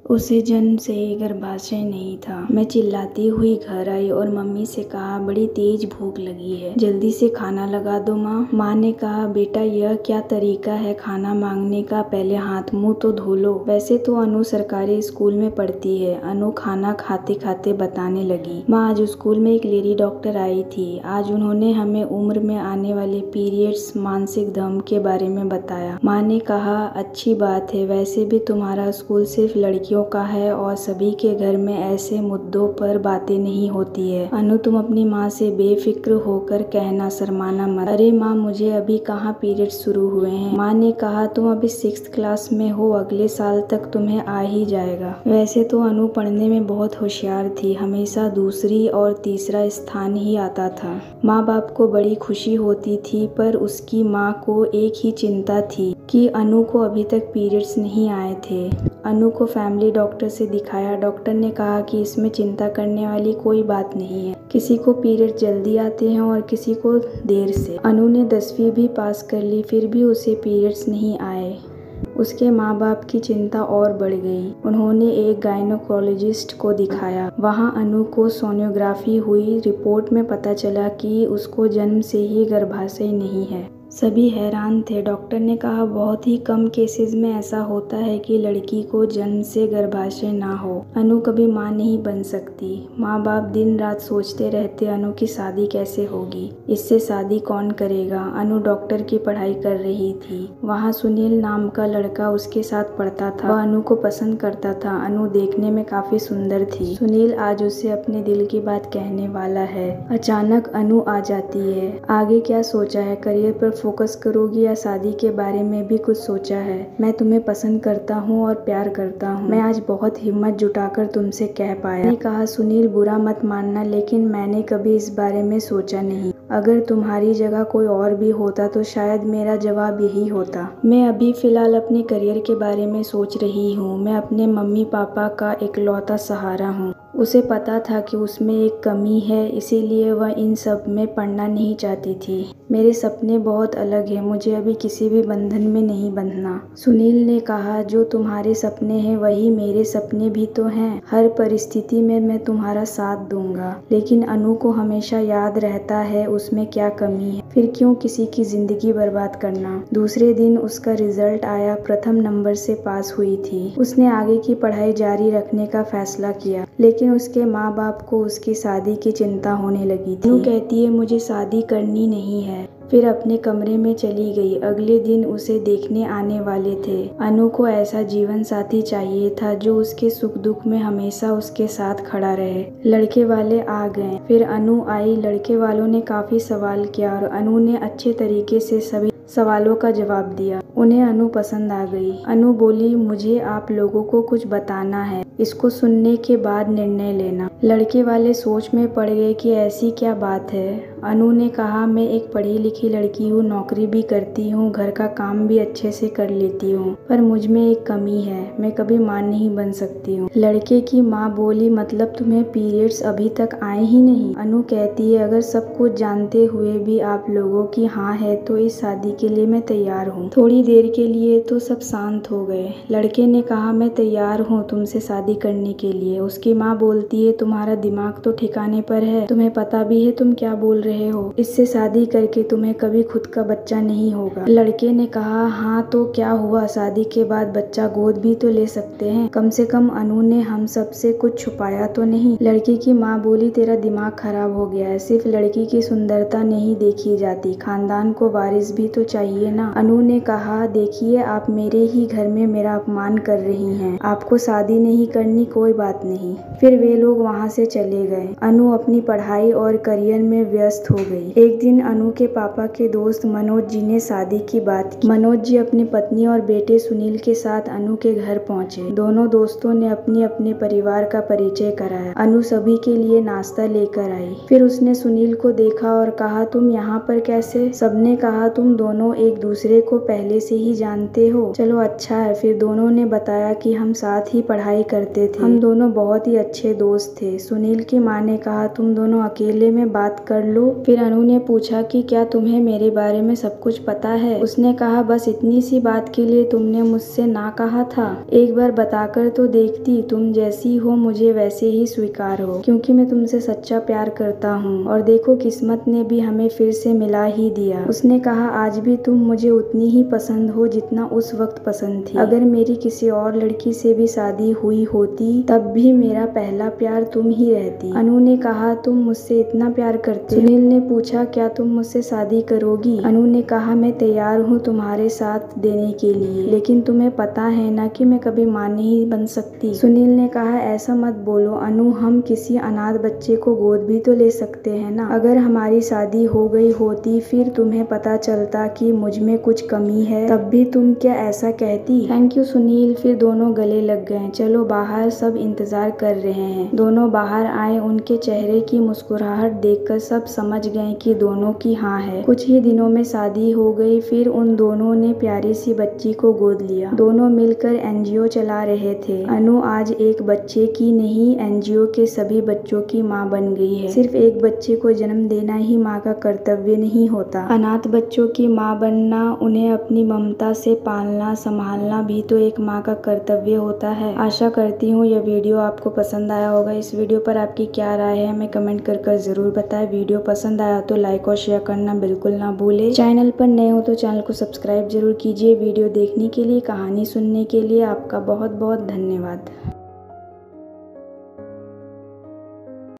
उसे जन्म से ही गर्भाशय नहीं था। मैं चिल्लाती हुई घर आई और मम्मी से कहा, बड़ी तेज भूख लगी है, जल्दी से खाना लगा दो माँ। माँ ने कहा, बेटा यह क्या तरीका है खाना मांगने का, पहले हाथ मुंह तो धो लो। वैसे तो अनु सरकारी स्कूल में पढ़ती है। अनु खाना खाते खाते बताने लगी, माँ आज स्कूल में एक लेडी डॉक्टर आई थी। आज उन्होंने हमें उम्र में आने वाले पीरियड्स, मानसिक धर्म के बारे में बताया। माँ ने कहा, अच्छी बात है, वैसे भी तुम्हारा स्कूल सिर्फ लड़कियों का है और सभी के घर में ऐसे मुद्दों पर बातें नहीं होती है। अनु तुम अपनी माँ से बेफिक्र होकर कहना, शर्माना मत। अरे माँ मुझे अभी कहाँ पीरियड शुरू हुए हैं। माँ ने कहा, तुम अभी 6th क्लास में हो, अगले साल तक तुम्हें आ ही जाएगा। वैसे तो अनु पढ़ने में बहुत होशियार थी, हमेशा दूसरी और तीसरा स्थान ही आता था। माँ बाप को बड़ी खुशी होती थी, पर उसकी माँ को एक ही चिंता थी कि अनु को अभी तक पीरियड्स नहीं आए थे। अनु को फैमिली डॉक्टर से दिखाया। डॉक्टर ने कहा कि इसमें चिंता करने वाली कोई बात नहीं है, किसी को पीरियड जल्दी आते हैं और किसी को देर से। अनु ने 10वीं भी पास कर ली, फिर भी उसे पीरियड्स नहीं आए। उसके माँ बाप की चिंता और बढ़ गई। उन्होंने एक गायनोकोलॉजिस्ट को दिखाया। वहाँ अनु को सोनोग्राफी हुई। रिपोर्ट में पता चला कि उसको जन्म से ही गर्भाशय नहीं है। सभी हैरान थे। डॉक्टर ने कहा, बहुत ही कम केसेस में ऐसा होता है कि लड़की को जन्म से गर्भाशय ना हो। अनु कभी माँ नहीं बन सकती। माँ बाप दिन रात सोचते रहते, अनु की शादी कैसे होगी, इससे शादी कौन करेगा। अनु डॉक्टर की पढ़ाई कर रही थी। वहाँ सुनील नाम का लड़का उसके साथ पढ़ता था। वह अनु को पसंद करता था। अनु देखने में काफी सुंदर थी। सुनील आज उसे अपने दिल की बात कहने वाला है। अचानक अनु आ जाती है। आगे क्या सोचा है, करियर पर फोकस करोगी या शादी के बारे में भी कुछ सोचा है। मैं तुम्हें पसंद करता हूँ और प्यार करता हूँ। मैं आज बहुत हिम्मत जुटाकर तुमसे कह पाया। मैंने कहा, सुनील बुरा मत मानना, लेकिन मैंने कभी इस बारे में सोचा नहीं। अगर तुम्हारी जगह कोई और भी होता तो शायद मेरा जवाब यही होता। मैं अभी फिलहाल अपने करियर के बारे में सोच रही हूँ। मैं अपने मम्मी पापा का इकलौता सहारा हूँ। उसे पता था कि उसमें एक कमी है, इसीलिए वह इन सब में पड़ना नहीं चाहती थी। मेरे सपने बहुत अलग हैं, मुझे अभी किसी भी बंधन में नहीं बंधना। सुनील ने कहा, जो तुम्हारे सपने हैं वही मेरे सपने भी तो हैं। हर परिस्थिति में मैं तुम्हारा साथ दूंगा, लेकिन अनु को हमेशा याद रहता है उसमें क्या कमी है। फिर क्यों किसी की जिंदगी बर्बाद करना। दूसरे दिन उसका रिजल्ट आया। प्रथम नंबर से पास हुई थी। उसने आगे की पढ़ाई जारी रखने का फैसला किया, लेकिन उसके माँ बाप को उसकी शादी की चिंता होने लगी थी। अनु कहती है, मुझे शादी करनी नहीं है। फिर अपने कमरे में चली गई। अगले दिन उसे देखने आने वाले थे। अनु को ऐसा जीवन साथी चाहिए था जो उसके सुख दुख में हमेशा उसके साथ खड़ा रहे। लड़के वाले आ गए। फिर अनु आई। लड़के वालों ने काफी सवाल किया और अनु ने अच्छे तरीके से सभी सवालों का जवाब दिया। उन्हें अनु पसंद आ गई। अनु बोली, मुझे आप लोगों को कुछ बताना है, इसको सुनने के बाद निर्णय लेना। लड़के वाले सोच में पड़ गए कि ऐसी क्या बात है। अनु ने कहा, मैं एक पढ़ी लिखी लड़की हूँ, नौकरी भी करती हूँ, घर का काम भी अच्छे से कर लेती हूँ, पर मुझ में एक कमी है, मैं कभी माँ नहीं बन सकती हूँ। लड़के की माँ बोली, मतलब तुम्हें पीरियड्स अभी तक आए ही नहीं। अनु कहती है, अगर सब कुछ जानते हुए भी आप लोगों की हाँ है तो इस शादी के लिए मैं तैयार हूँ। थोड़ी देर के लिए तो सब शांत हो गए। लड़के ने कहा, मैं तैयार हूँ तुमसे शादी करने के लिए। उसकी माँ बोलती है, तुम्हारा दिमाग तो ठिकाने पर है, तुम्हें पता भी है तुम क्या बोल रहे हो। इससे शादी करके तुम्हें कभी खुद का बच्चा नहीं होगा। लड़के ने कहा, हाँ तो क्या हुआ, शादी के बाद बच्चा गोद भी तो ले सकते हैं। कम से कम अनु ने हम सब से कुछ छुपाया तो नहीं। लड़की की माँ बोली, तेरा दिमाग खराब हो गया है, सिर्फ लड़की की सुंदरता नहीं देखी जाती, खानदान को वारिस भी तो चाहिए ना। अनु ने कहा, देखिए आप मेरे ही घर में मेरा अपमान कर रही हैं, आपको शादी नहीं करनी, कोई बात नहीं। फिर वे लोग वहाँ से चले गए। अनु अपनी पढ़ाई और करियर में व्यस्त हो गई। एक दिन अनु के पापा के दोस्त मनोज जी ने शादी की बात की। मनोज जी अपनी पत्नी और बेटे सुनील के साथ अनु के घर पहुँचे। दोनों दोस्तों ने अपने अपने परिवार का परिचय कराया। अनु सभी के लिए नाश्ता लेकर आई। फिर उसने सुनील को देखा और कहा, तुम यहाँ पर कैसे। सबने कहा, तुम दोनों एक दूसरे को पहले से ही जानते हो। चलो अच्छा है। फिर दोनों ने बताया कि हम साथ ही पढ़ाई करते थे, हम दोनों बहुत ही अच्छे दोस्त थे। सुनील की माँ ने कहा, तुम दोनों अकेले में बात कर लो, फिर अनु ने पूछा कि क्या तुम्हें मेरे बारे में सब कुछ पता है। उसने कहा बस इतनी सी बात के लिए तुमने मुझसे ना कहा था। एक बार बताकर तो देखती, तुम जैसी हो मुझे वैसे ही स्वीकार हो, क्योंकि मैं तुमसे सच्चा प्यार करता हूँ। और देखो किस्मत ने भी हमें फिर से मिला ही दिया। उसने कहा आज भी तुम मुझे उतनी ही पसंद हो जितना उस वक्त पसंद थी। अगर मेरी किसी और लड़की से भी शादी हुई होती तब भी मेरा पहला प्यार तुम ही रहती। अनु ने कहा तुम मुझसे इतना प्यार करते हो? सुनील ने पूछा क्या तुम मुझसे शादी करोगी? अनु ने कहा मैं तैयार हूँ तुम्हारे साथ देने के लिए, लेकिन तुम्हें पता है ना कि मैं कभी मां नहीं बन सकती। सुनील ने कहा ऐसा मत बोलो अनु, हम किसी अनाथ बच्चे को गोद भी तो ले सकते हैं ना। अगर हमारी शादी हो गई होती फिर तुम्हें पता चलता कि मुझ में कुछ कमी है, तब भी तुम क्या ऐसा कहती? Thank you Sunil. फिर दोनों गले लग गए। चलो बाहर, सब इंतजार कर रहे हैं। दोनों बाहर आए। उनके चेहरे की मुस्कुराहट देखकर सब समझ गए कि दोनों की हाँ है। कुछ ही दिनों में शादी हो गई। फिर उन दोनों ने प्यारी सी बच्ची को गोद लिया। दोनों मिलकर एनजीओ चला रहे थे। अनु आज एक बच्चे की नहीं, एनजीओ के सभी बच्चों की माँ बन गई है। सिर्फ एक बच्चे को जन्म देना ही माँ का कर्तव्य नहीं होता, अनाथ बच्चों की माँ बनना, उन्हें अपनी ममता से पालना संभालना भी तो एक माँ का कर्तव्य होता है। आशा करती हूँ यह वीडियो आपको पसंद आया होगा। इस वीडियो पर आपकी क्या राय है हमें कमेंट कर जरूर बताएं। वीडियो पसंद आया तो लाइक और शेयर करना बिल्कुल ना भूले। चैनल पर नए हो तो चैनल को सब्सक्राइब जरूर कीजिए। वीडियो देखने के लिए, कहानी सुनने के लिए आपका बहुत बहुत धन्यवाद।